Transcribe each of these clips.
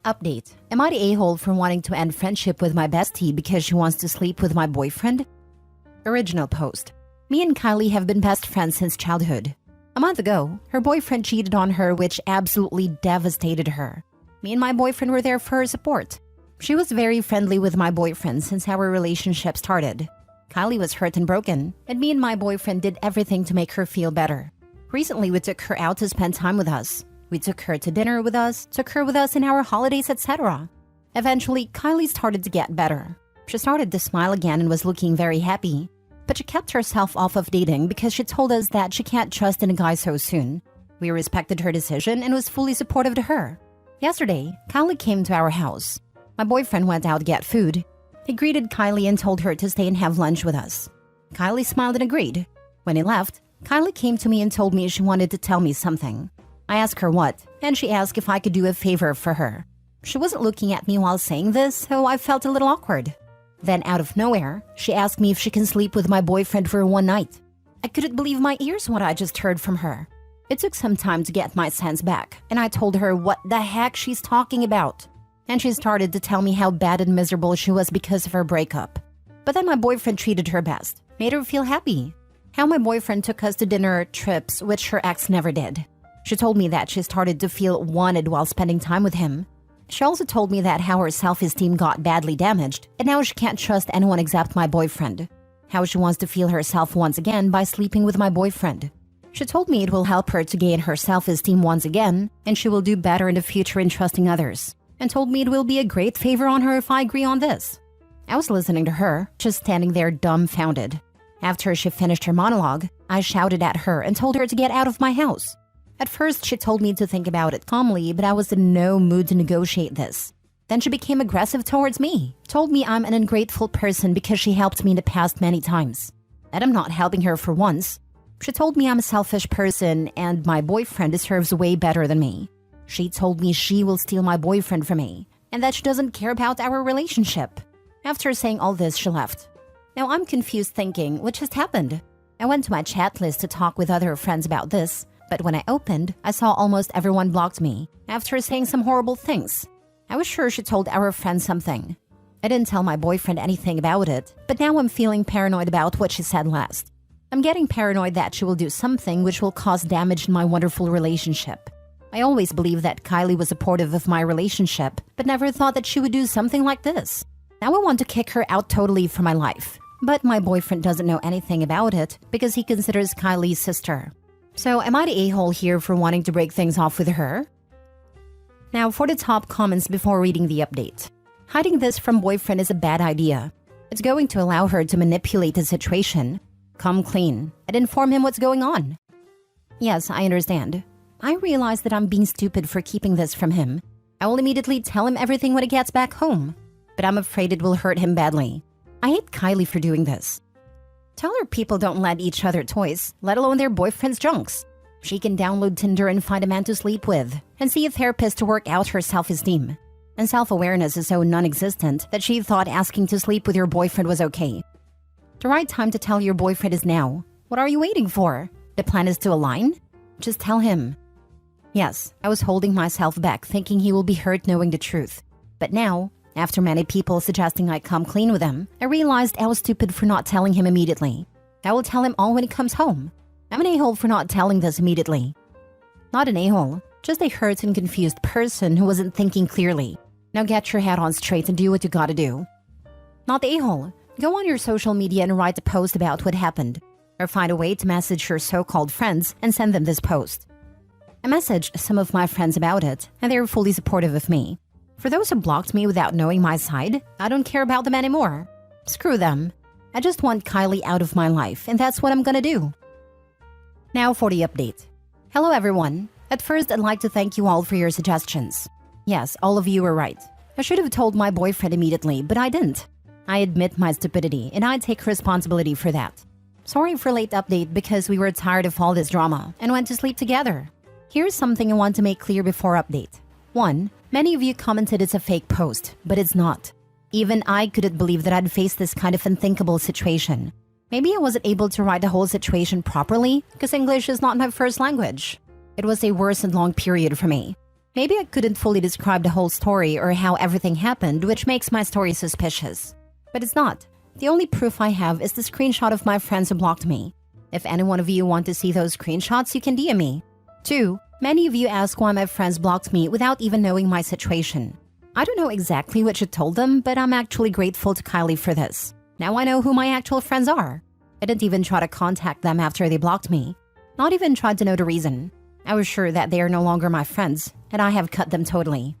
Update. Am I the a-hole for wanting to end friendship with my bestie because she wants to sleep with my boyfriend? Original post. Me and Kylie have been best friends since childhood. A month ago, her boyfriend cheated on her, which absolutely devastated her. Me and my boyfriend were there for her support. She was very friendly with my boyfriend since our relationship started. Kylie was hurt and broken, and me and my boyfriend did everything to make her feel better. Recently, we took her out to spend time with us. We took her to dinner with us, took her with us in our holidays, etc. Eventually, Kylie started to get better. She started to smile again and was looking very happy. But she kept herself off of dating because she told us that she can't trust in a guy so soon. We respected her decision and was fully supportive to her. Yesterday, Kylie came to our house. My boyfriend went out to get food. He greeted Kylie and told her to stay and have lunch with us. Kylie smiled and agreed. When he left, Kylie came to me and told me she wanted to tell me something. I asked her what, and she asked if I could do a favor for her. She wasn't looking at me while saying this, so I felt a little awkward. Then out of nowhere, she asked me if she can sleep with my boyfriend for one night. I couldn't believe my ears what I just heard from her. It took some time to get my sense back, and I told her what the heck she's talking about. And she started to tell me how bad and miserable she was because of her breakup. But then my boyfriend treated her best, made her feel happy. How my boyfriend took us to dinner trips, which her ex never did. She told me that she started to feel wanted while spending time with him. She also told me that how her self-esteem got badly damaged, and now she can't trust anyone except my boyfriend. How she wants to feel herself once again by sleeping with my boyfriend. She told me it will help her to gain her self-esteem once again, and she will do better in the future in trusting others. And told me it will be a great favor on her if I agree on this. I was listening to her, just standing there dumbfounded. After she finished her monologue, I shouted at her and told her to get out of my house. At first, she told me to think about it calmly, but I was in no mood to negotiate this. Then she became aggressive towards me, told me I'm an ungrateful person because she helped me in the past many times. That I'm not helping her for once. She told me I'm a selfish person and my boyfriend deserves way better than me. She told me she will steal my boyfriend from me, and that she doesn't care about our relationship. After saying all this, she left. Now I'm confused thinking, what just happened? I went to my chat list to talk with other friends about this, but when I opened, I saw almost everyone blocked me after saying some horrible things. I was sure she told our friend something. I didn't tell my boyfriend anything about it, but now I'm feeling paranoid about what she said last. I'm getting paranoid that she will do something which will cause damage in my wonderful relationship. I always believed that Kylie was supportive of my relationship, but never thought that she would do something like this. Now I want to kick her out totally from my life. But my boyfriend doesn't know anything about it because he considers Kylie's sister. So am I the a-hole here for wanting to break things off with her? Now for the top comments before reading the update. Hiding this from boyfriend is a bad idea. It's going to allow her to manipulate the situation. Come clean and inform him what's going on. Yes, I understand. I realize that I'm being stupid for keeping this from him. I will immediately tell him everything when he gets back home. But I'm afraid it will hurt him badly. I hate Kylie for doing this. Tell her people don't lend each other toys, let alone their boyfriend's junks. She can download Tinder and find a man to sleep with, and see a therapist to work out her self-esteem. And self-awareness is so non-existent that she thought asking to sleep with your boyfriend was okay. The right time to tell your boyfriend is now. What are you waiting for? The plan is to align? Just tell him. Yes, I was holding myself back thinking he will be hurt knowing the truth. But now, after many people suggesting I come clean with him, I realized I was stupid for not telling him immediately. I will tell him all when he comes home. I'm an a-hole for not telling this immediately. Not an a-hole, just a hurt and confused person who wasn't thinking clearly. Now get your head on straight and do what you gotta do. Not the a-hole. Go on your social media and write a post about what happened. Or find a way to message your so-called friends and send them this post. I messaged some of my friends about it, and they were fully supportive of me. For those who blocked me without knowing my side, I don't care about them anymore. Screw them. I just want Kylie out of my life, and that's what I'm gonna do. Now for the update. Hello everyone. At first, I'd like to thank you all for your suggestions. Yes, all of you were right. I should have told my boyfriend immediately, but I didn't. I admit my stupidity, and I take responsibility for that. Sorry for late update because we were tired of all this drama and went to sleep together. Here's something I want to make clear before update. 1. Many of you commented it's a fake post, but it's not. Even I couldn't believe that I'd face this kind of unthinkable situation. Maybe I wasn't able to write the whole situation properly because English is not my first language. It was a worse and long period for me. Maybe I couldn't fully describe the whole story or how everything happened, which makes my story suspicious. But it's not. The only proof I have is the screenshot of my friends who blocked me. If any one of you want to see those screenshots, you can DM me. 2. Many of you ask why my friends blocked me without even knowing my situation. I don't know exactly what you told them, but I'm actually grateful to Kylie for this. Now I know who my actual friends are. I didn't even try to contact them after they blocked me. Not even tried to know the reason. I was sure that they are no longer my friends, and I have cut them totally.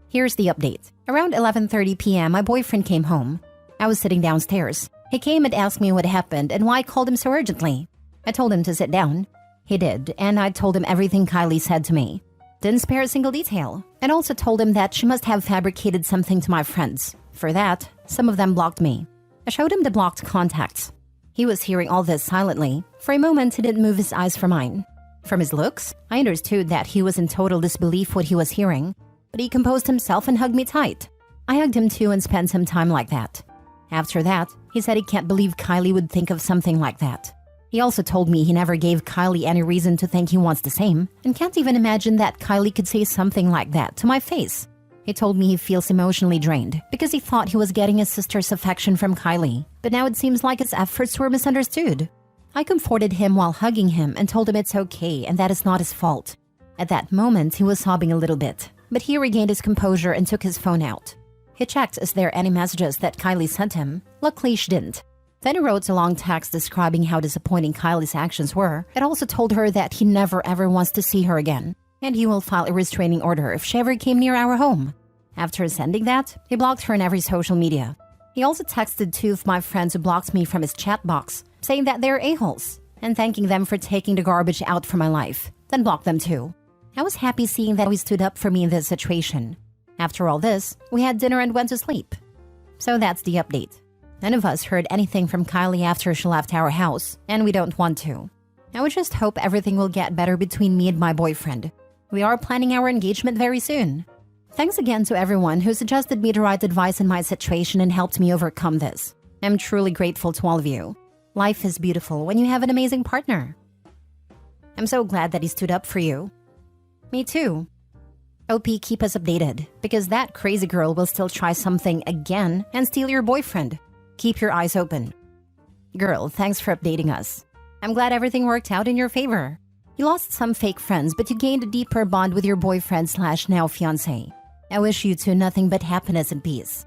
Here's the update. Around 11:30 p.m., my boyfriend came home. I was sitting downstairs. He came and asked me what happened and why I called him so urgently. I told him to sit down. He did, and I told him everything Kylie said to me. Didn't spare a single detail, and also told him that she must have fabricated something to my friends. For that, some of them blocked me. I showed him the blocked contacts. He was hearing all this silently. For a moment, he didn't move his eyes from mine. From his looks, I understood that he was in total disbelief what he was hearing, but he composed himself and hugged me tight. I hugged him too and spent some time like that. After that, he said he can't believe Kylie would think of something like that. He also told me he never gave Kylie any reason to think he wants the same, and can't even imagine that Kylie could say something like that to my face. He told me he feels emotionally drained because he thought he was getting his sister's affection from Kylie, but now it seems like his efforts were misunderstood. I comforted him while hugging him and told him it's okay and that it's not his fault. At that moment, he was sobbing a little bit, but he regained his composure and took his phone out. He checked is there any messages that Kylie sent him. Luckily, she didn't. Then he wrote a long text describing how disappointing Kylie's actions were. It also told her that he never ever wants to see her again, and he will file a restraining order if she ever came near our home. After sending that, he blocked her on every social media. He also texted 2 of my friends who blocked me from his chat box, saying that they're a-holes, and thanking them for taking the garbage out from my life, then blocked them too. I was happy seeing that he stood up for me in this situation. After all this, we had dinner and went to sleep. So that's the update. None of us heard anything from Kylie after she left our house, and we don't want to. I would just hope everything will get better between me and my boyfriend. We are planning our engagement very soon. Thanks again to everyone who suggested me the right advice in my situation and helped me overcome this. I'm truly grateful to all of you. Life is beautiful when you have an amazing partner. I'm so glad that he stood up for you. Me too. OP, keep us updated, because that crazy girl will still try something again and steal your boyfriend. Keep your eyes open. Girl, thanks for updating us. I'm glad everything worked out in your favor. You lost some fake friends, but you gained a deeper bond with your boyfriend/now fiancé. I wish you two nothing but happiness and peace.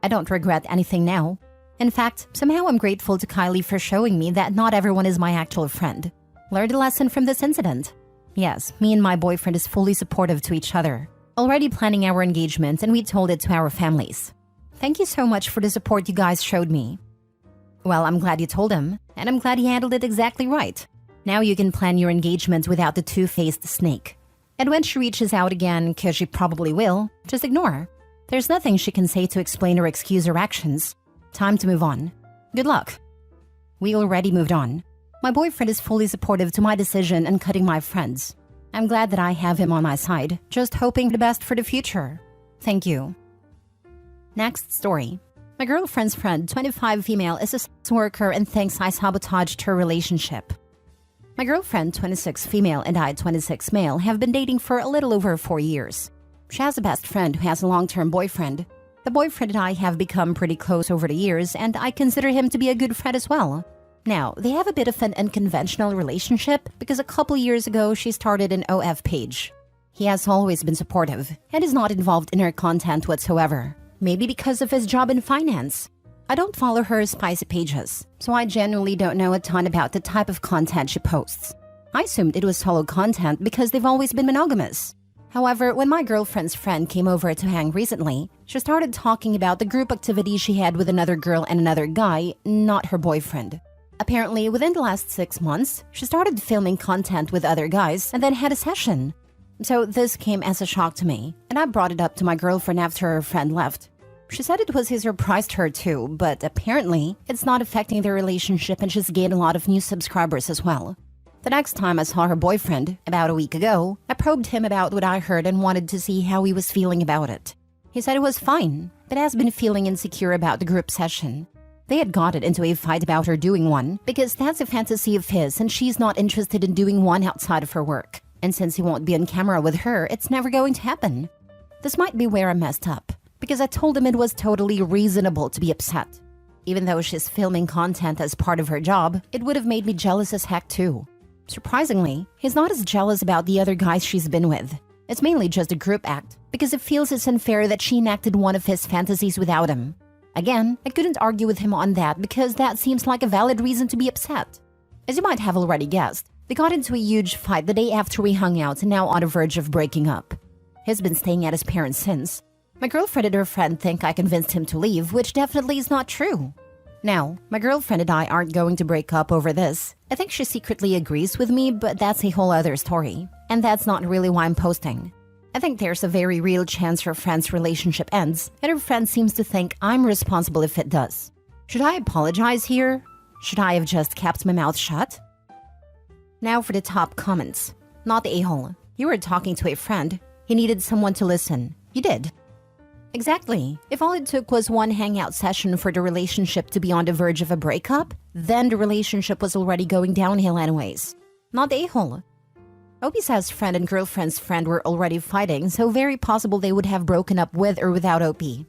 I don't regret anything now. In fact, somehow I'm grateful to Kylie for showing me that not everyone is my actual friend. Learned a lesson from this incident. Yes, me and my boyfriend is fully supportive to each other. Already planning our engagement, and we told it to our families. Thank you so much for the support you guys showed me. Well, I'm glad you told him, and I'm glad he handled it exactly right. Now you can plan your engagement without the two-faced snake. And when she reaches out again, because she probably will, just ignore. There's nothing she can say to explain or excuse her actions. Time to move on. Good luck. We already moved on. My boyfriend is fully supportive to my decision and cutting my friends. I'm glad that I have him on my side, just hoping the best for the future. Thank you. Next story. My girlfriend's friend, 25 female, is a sex worker and thinks I sabotaged her relationship. My girlfriend, 26 female, and I, 26 male, have been dating for a little over 4 years. She has a best friend who has a long-term boyfriend. The boyfriend and I have become pretty close over the years, and I consider him to be a good friend as well. Now, they have a bit of an unconventional relationship because a couple years ago she started an OF page. He has always been supportive and is not involved in her content whatsoever. Maybe because of his job in finance. I don't follow her spicy pages, so I genuinely don't know a ton about the type of content she posts. I assumed it was solo content because they've always been monogamous. However, when my girlfriend's friend came over to hang recently, she started talking about the group activity she had with another girl and another guy, not her boyfriend. Apparently, within the last 6 months, she started filming content with other guys and then had a session. So this came as a shock to me, and I brought it up to my girlfriend after her friend left. She said it was his surprise to her too, but apparently, it's not affecting their relationship and she's gained a lot of new subscribers as well. The next time I saw her boyfriend, about a week ago, I probed him about what I heard and wanted to see how he was feeling about it. He said it was fine, but has been feeling insecure about the group session. They had gotten into a fight about her doing one, because that's a fantasy of his and she's not interested in doing one outside of her work. And since he won't be on camera with her, it's never going to happen. This might be where I messed up, because I told him it was totally reasonable to be upset. Even though she's filming content as part of her job, it would have made me jealous as heck too. Surprisingly, he's not as jealous about the other guys she's been with. It's mainly just a group act, because it feels it's unfair that she enacted one of his fantasies without him. Again, I couldn't argue with him on that because that seems like a valid reason to be upset. As you might have already guessed, they got into a huge fight the day after we hung out and now on the verge of breaking up. He's been staying at his parents since. My girlfriend and her friend think I convinced him to leave, which definitely is not true. Now, my girlfriend and I aren't going to break up over this. I think she secretly agrees with me, but that's a whole other story. And that's not really why I'm posting. I think there's a very real chance her friend's relationship ends, and her friend seems to think I'm responsible if it does. Should I apologize here? Should I have just kept my mouth shut? Now for the top comments. Not the a-hole. You were talking to a friend. He needed someone to listen. You did. Exactly. If all it took was one hangout session for the relationship to be on the verge of a breakup, then the relationship was already going downhill anyways. Not the a-hole. Opie says friend and girlfriend's friend were already fighting, so very possible they would have broken up with or without Opie.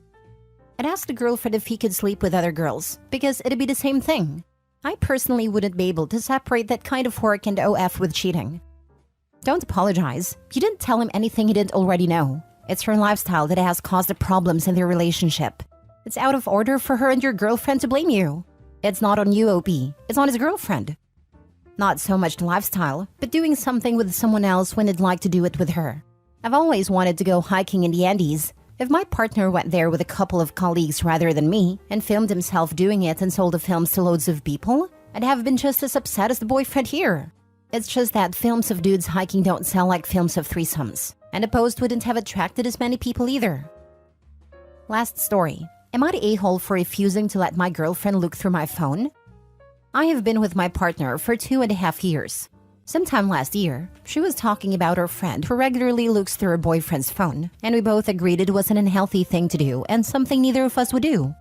I'd ask the girlfriend if he could sleep with other girls, because it'd be the same thing. I personally wouldn't be able to separate that kind of work and OF with cheating. Don't apologize. You didn't tell him anything he didn't already know. It's her lifestyle that has caused the problems in their relationship. It's out of order for her and your girlfriend to blame you. It's not on you, Opie. It's on his girlfriend. Not so much the lifestyle, but doing something with someone else when they'd like to do it with her. I've always wanted to go hiking in the Andes. If my partner went there with a couple of colleagues rather than me and filmed himself doing it and sold the films to loads of people, I'd have been just as upset as the boyfriend here. It's just that films of dudes hiking don't sell like films of threesomes, and the post wouldn't have attracted as many people either. Last story. Am I the a-hole for refusing to let my girlfriend look through my phone? I have been with my partner for 2.5 years. Sometime last year, she was talking about her friend who regularly looks through her boyfriend's phone, and we both agreed it was an unhealthy thing to do and something neither of us would do.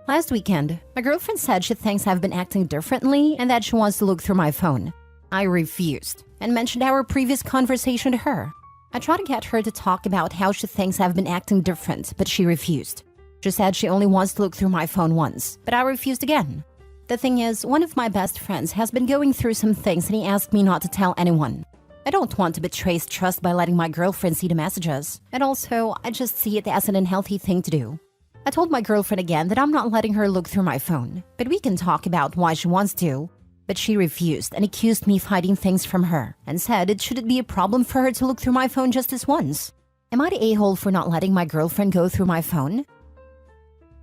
Last weekend, my girlfriend said she thinks I've been acting differently and that she wants to look through my phone. I refused and mentioned our previous conversation to her. I tried to get her to talk about how she thinks I've been acting different, but she refused. She said she only wants to look through my phone once, but I refused again. The thing is, one of my best friends has been going through some things and he asked me not to tell anyone. I don't want to betray his trust by letting my girlfriend see the messages, and also, I just see it as an unhealthy thing to do. I told my girlfriend again that I'm not letting her look through my phone, but we can talk about why she wants to. But she refused and accused me of hiding things from her and said it shouldn't be a problem for her to look through my phone just this once. Am I the a-hole for not letting my girlfriend go through my phone?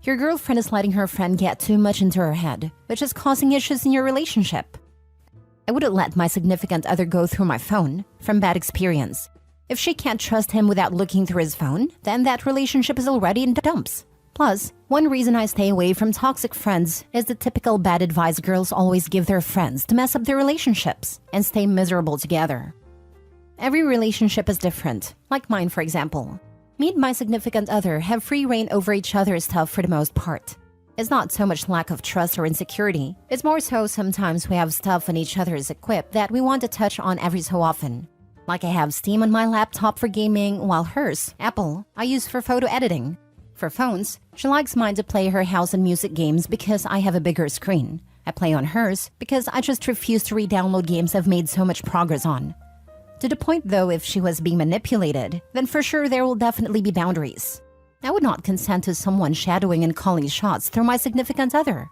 Your girlfriend is letting her friend get too much into her head, which is causing issues in your relationship. I wouldn't let my significant other go through my phone from bad experience. If she can't trust him without looking through his phone, then that relationship is already in the dumps. Plus, one reason I stay away from toxic friends is the typical bad advice girls always give their friends to mess up their relationships and stay miserable together. Every relationship is different, like mine for example. Me and my significant other have free reign over each other's stuff for the most part. It's not so much lack of trust or insecurity, it's more so sometimes we have stuff on each other's equip that we want to touch on every so often. Like I have Steam on my laptop for gaming, while hers, Apple, I use for photo editing. For phones, she likes mine to play her house and music games because I have a bigger screen. I play on hers because I just refuse to re-download games I've made so much progress on. To the point though, if she was being manipulated, then for sure there will definitely be boundaries. I would not consent to someone shadowing and calling shots through my significant other.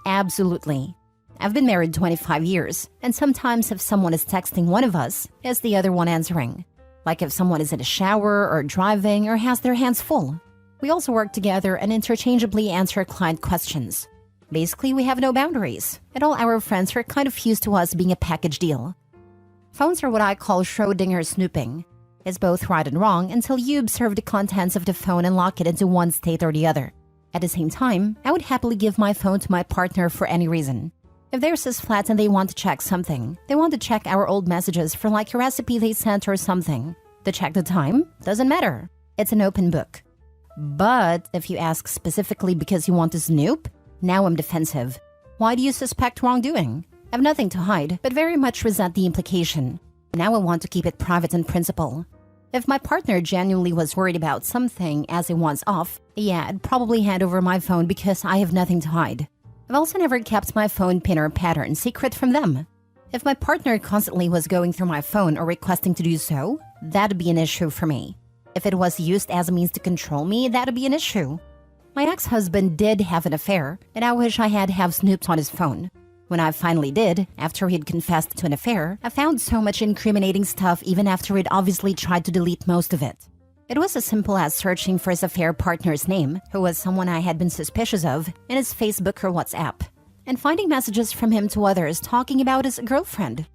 Absolutely. I've been married 25 years, and sometimes if someone is texting one of us, is the other one answering. Like if someone is in a shower or driving or has their hands full. We also work together and interchangeably answer client questions. Basically, we have no boundaries, and all our friends are kind of used to us being a package deal. Phones are what I call Schrödinger snooping. It's both right and wrong until you observe the contents of the phone and lock it into one state or the other. At the same time, I would happily give my phone to my partner for any reason. If theirs is flat and they want to check something, they want to check our old messages for like a recipe they sent or something. To check the time, doesn't matter. It's an open book. But if you ask specifically because you want to snoop, now I'm defensive. Why do you suspect wrongdoing? I've nothing to hide, but very much resent the implication. Now I want to keep it private in principle. If my partner genuinely was worried about something as a once-off, yeah, I'd probably hand over my phone because I have nothing to hide. I've also never kept my phone pin or pattern secret from them. If my partner constantly was going through my phone or requesting to do so, that'd be an issue for me. If it was used as a means to control me, that'd be an issue. My ex-husband did have an affair, and I wish I had have snooped on his phone. When I finally did, after he'd confessed to an affair, I found so much incriminating stuff even after he'd obviously tried to delete most of it. It was as simple as searching for his affair partner's name, who was someone I had been suspicious of, in his Facebook or WhatsApp, and finding messages from him to others talking about his girlfriend.